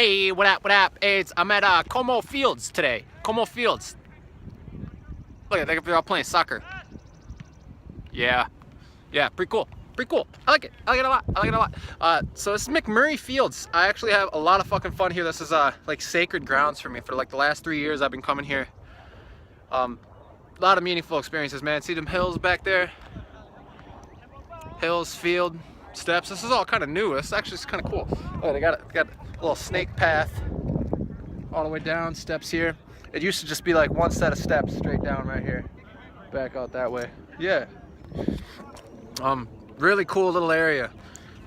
Hey, what up, what up? Hey, I'm at Como Fields today. Como Fields. Look, they're all playing soccer. Yeah, pretty cool. Pretty cool. I like it. I like it a lot. I like it a lot. So this is McMurray Fields. I actually have a lot of fucking fun here. This is like sacred grounds for me. For like the last 3 years I've been coming here. A lot of meaningful experiences, man. See them hills back there? Hills, field, steps. This is all kind of new. This actually is kind of cool. Oh, they got a little snake path all the way down, steps here. It used to just be like one set of steps straight down right here. Back out that way. Yeah. Really cool little area.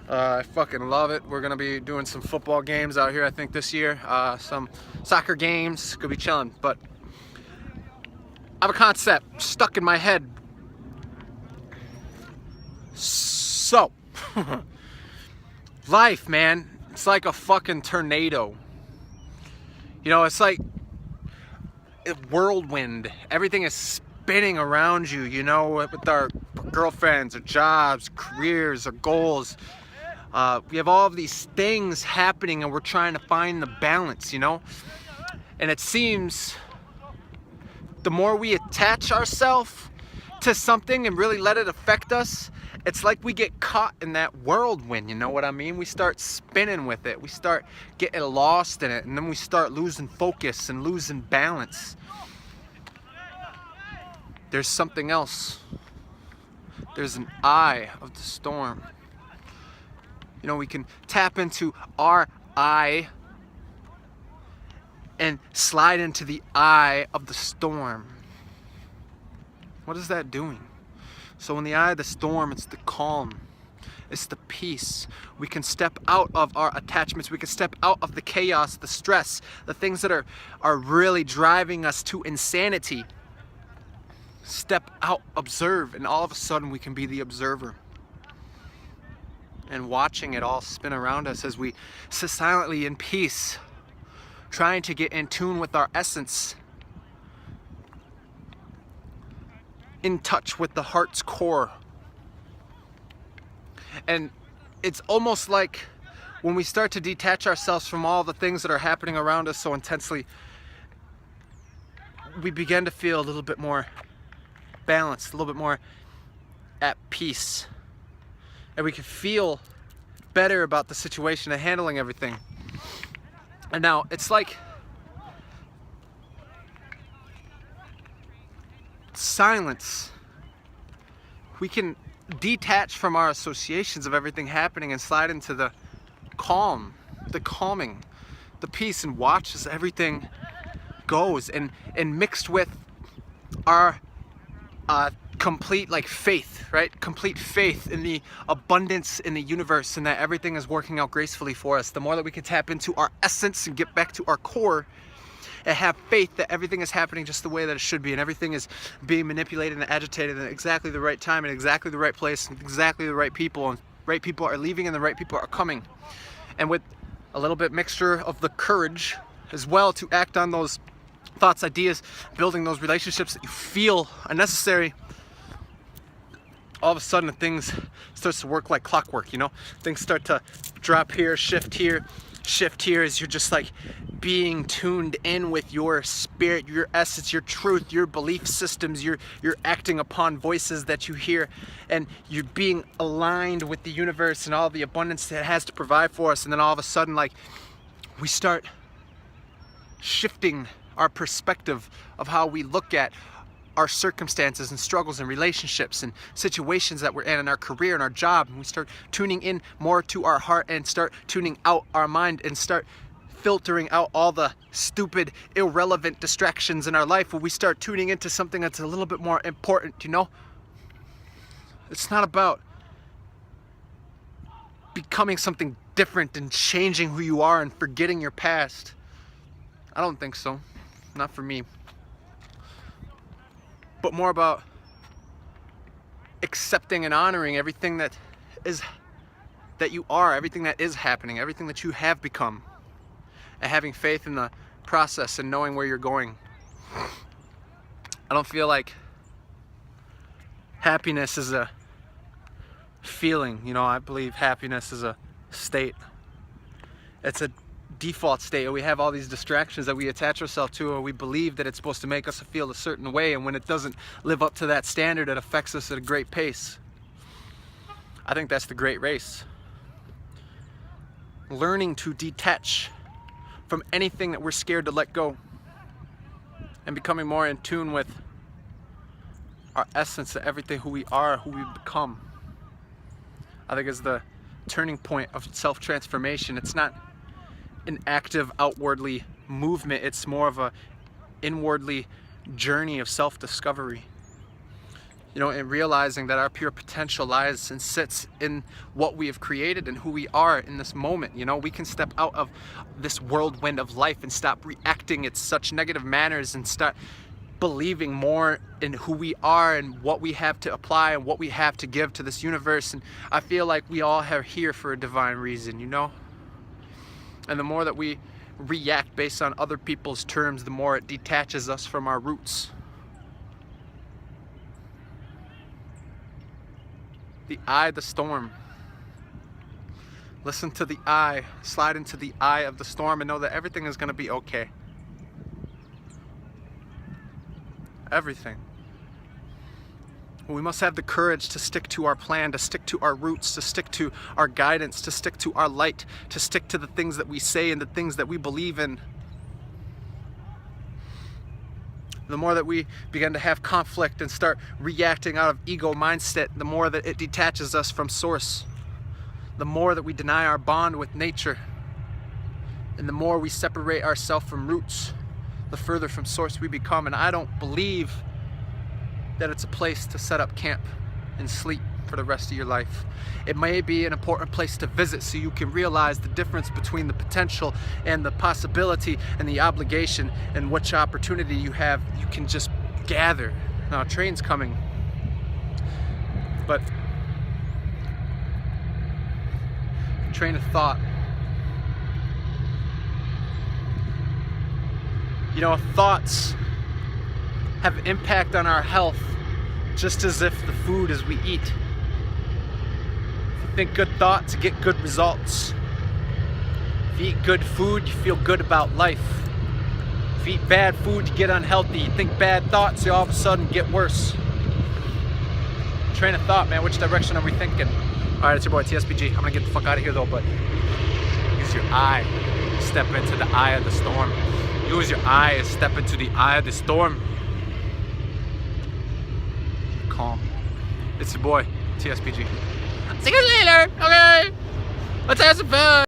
I fucking love it. We're gonna be doing some football games out here, I think, this year. Some soccer games. Gonna be chilling. But I have a concept stuck in my head. So, life, man, it's like a fucking tornado. You know, it's like a whirlwind. Everything is spinning around you, you know, with our girlfriends, our jobs, careers, our goals. We have all of these things happening and we're trying to find the balance, you know? And it seems the more we attach ourselves to something and really let it affect us, it's like we get caught in that whirlwind, you know what I mean? We start spinning with it. We start getting lost in it, and then we start losing focus and losing balance. There's something else. There's an eye of the storm. You know, we can tap into our eye and slide into the eye of the storm. What is that doing? So in the eye of the storm, it's the calm, it's the peace. We can step out of our attachments, we can step out of the chaos, the stress, the things that are really driving us to insanity. Step out, observe, and all of a sudden we can be the observer. And watching it all spin around us as we sit silently in peace, trying to get in tune with our essence, in touch with the heart's core. And it's almost like when we start to detach ourselves from all the things that are happening around us so intensely, we begin to feel a little bit more balanced, a little bit more at peace. And we can feel better about the situation and handling everything. And now it's like silence. We can detach from our associations of everything happening and slide into the calm, the calming, the peace, and watch as everything goes, and mixed with our complete like faith, right? Complete faith in the abundance in the universe and that everything is working out gracefully for us. The more that we can tap into our essence and get back to our core, and have faith that everything is happening just the way that it should be, and everything is being manipulated and agitated at exactly the right time, and exactly the right place, and exactly the right people, and right people are leaving and the right people are coming. And with a little bit mixture of the courage as well to act on those thoughts, ideas, building those relationships that you feel are necessary, all of a sudden things starts to work like clockwork, you know? Things start to drop here, shift here as you're just like being tuned in with your spirit, your essence, your truth, your belief systems. You're acting upon voices that you hear, and you're being aligned with the universe and all the abundance that it has to provide for us. And then all of a sudden, like, we start shifting our perspective of how we look at our circumstances and struggles and relationships and situations that we're in our career and our job. And we start tuning in more to our heart and start tuning out our mind and start filtering out all the stupid, irrelevant distractions in our life, where we start tuning into something that's a little bit more important, you know? It's not about becoming something different and changing who you are and forgetting your past. I don't think so. Not for me. But more about accepting and honoring everything that you are, everything that is happening, everything that you have become, and having faith in the process and knowing where you're going. I don't feel like happiness is a feeling, you know. I believe happiness is a state. It's a default state, or we have all these distractions that we attach ourselves to, or we believe that it's supposed to make us feel a certain way, and when it doesn't live up to that standard, it affects us at a great pace. I think that's the great race. Learning to detach from anything that we're scared to let go, and becoming more in tune with our essence, of everything, who we are, who we become. I think is the turning point of self-transformation. It's not an active outwardly movement, it's more of a inwardly journey of self-discovery. You know, and realizing that our pure potential lies and sits in what we have created and who we are in this moment. You know, we can step out of this whirlwind of life and stop reacting in such negative manners and start believing more in who we are and what we have to apply and what we have to give to this universe. And I feel like we all are here for a divine reason, you know? And the more that we react based on other people's terms, the more it detaches us from our roots. The eye of the storm. Listen to the eye, slide into the eye of the storm, and know that everything is going to be okay. Everything. We must have the courage to stick to our plan, to stick to our roots, to stick to our guidance, to stick to our light, to stick to the things that we say and the things that we believe in. The more that we begin to have conflict and start reacting out of ego mindset, the more that it detaches us from source. The more that we deny our bond with nature, and the more we separate ourselves from roots, the further from source we become. And I don't believe that it's a place to set up camp and sleep for the rest of your life. It may be an important place to visit so you can realize the difference between the potential and the possibility and the obligation, and which opportunity you have. You can just gather. Now, a train's coming, but train of thought. You know, thoughts have impact on our health just as if the food as we eat. If you think good thoughts, you get good results. If you eat good food, you feel good about life. If you eat bad food, you get unhealthy. You think bad thoughts, you all of a sudden get worse. Train of thought, man. Which direction are we thinking? All right, it's your boy TSPG. I'm gonna get the fuck out of here though, but use your eye. Step into the eye of the storm. Use your eye and step into the eye of the storm. Calm. It's your boy, TSPG. See you later, okay? Let's have some fun.